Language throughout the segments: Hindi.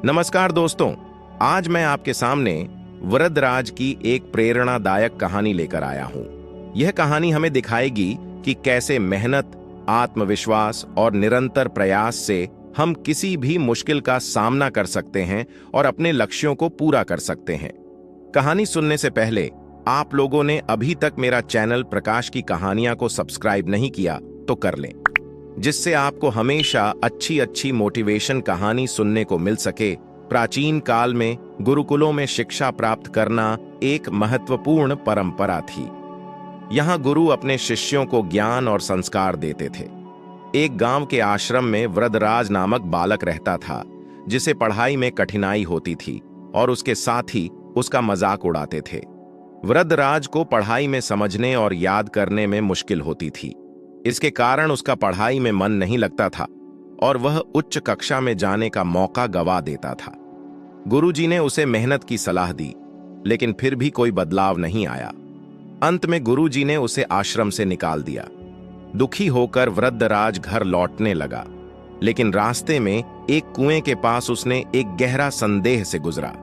नमस्कार दोस्तों, आज मैं आपके सामने वरदराज की एक प्रेरणादायक कहानी लेकर आया हूं। यह कहानी हमें दिखाएगी कि कैसे मेहनत, आत्मविश्वास और निरंतर प्रयास से हम किसी भी मुश्किल का सामना कर सकते हैं और अपने लक्ष्यों को पूरा कर सकते हैं। कहानी सुनने से पहले आप लोगों ने अभी तक मेरा चैनल प्रकाश की कहानियां को सब्सक्राइब नहीं किया तो कर लें, जिससे आपको हमेशा अच्छी अच्छी मोटिवेशन कहानी सुनने को मिल सके। प्राचीन काल में गुरुकुलों में शिक्षा प्राप्त करना एक महत्वपूर्ण परंपरा थी। यहाँ गुरु अपने शिष्यों को ज्ञान और संस्कार देते थे। एक गांव के आश्रम में वरदराज नामक बालक रहता था, जिसे पढ़ाई में कठिनाई होती थी और उसके साथी उसका मजाक उड़ाते थे। वरदराज को पढ़ाई में समझने और याद करने में मुश्किल होती थी। इसके कारण उसका पढ़ाई में मन नहीं लगता था और वह उच्च कक्षा में जाने का मौका गवा देता था। गुरुजी ने उसे मेहनत की सलाह दी, लेकिन फिर भी कोई बदलाव नहीं आया। अंत में गुरुजी ने उसे आश्रम से निकाल दिया। दुखी होकर वरदराज घर लौटने लगा, लेकिन रास्ते में एक कुएं के पास उसने एक गहरा संदेह से गुजरा।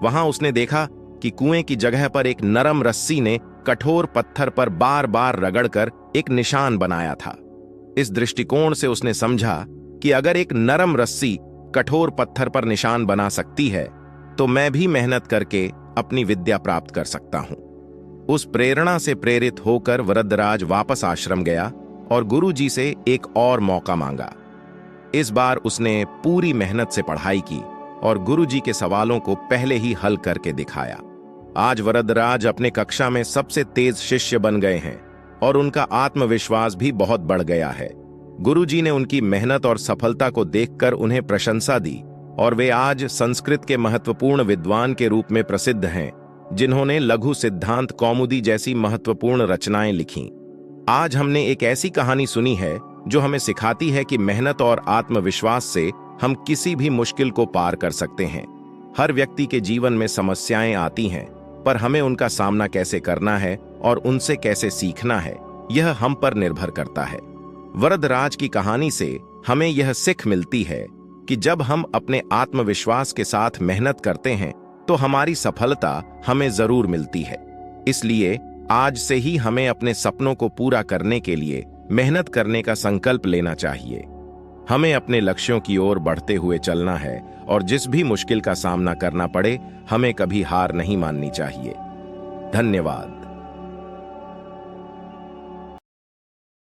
वहां उसने देखा कि कुएं की जगह पर एक नरम रस्सी ने कठोर पत्थर पर बार बार रगड़कर एक निशान बनाया था। इस दृष्टिकोण से उसने समझा कि अगर एक नरम रस्सी कठोर पत्थर पर निशान बना सकती है, तो मैं भी मेहनत करके अपनी विद्या प्राप्त कर सकता हूं। उस प्रेरणा से प्रेरित होकर वरदराज वापस आश्रम गया और गुरुजी से एक और मौका मांगा। इस बार उसने पूरी मेहनत से पढ़ाई की और गुरुजी के सवालों को पहले ही हल करके दिखाया। आज वरदराज अपने कक्षा में सबसे तेज शिष्य बन गए हैं और उनका आत्मविश्वास भी बहुत बढ़ गया है। गुरुजी ने उनकी मेहनत और सफलता को देखकर उन्हें प्रशंसा दी और वे आज संस्कृत के महत्वपूर्ण विद्वान के रूप में प्रसिद्ध हैं, जिन्होंने लघु सिद्धांत कौमुदी जैसी महत्वपूर्ण रचनाएं लिखीं। आज हमने एक ऐसी कहानी सुनी है जो हमें सिखाती है कि मेहनत और आत्मविश्वास से हम किसी भी मुश्किल को पार कर सकते हैं। हर व्यक्ति के जीवन में समस्याएं आती हैं, पर हमें उनका सामना कैसे करना है और उनसे कैसे सीखना है, यह हम पर निर्भर करता है। वरदराज की कहानी से हमें यह सीख मिलती है कि जब हम अपने आत्मविश्वास के साथ मेहनत करते हैं तो हमारी सफलता हमें जरूर मिलती है। इसलिए आज से ही हमें अपने सपनों को पूरा करने के लिए मेहनत करने का संकल्प लेना चाहिए। हमें अपने लक्ष्यों की ओर बढ़ते हुए चलना है और जिस भी मुश्किल का सामना करना पड़े, हमें कभी हार नहीं माननी चाहिए। धन्यवाद।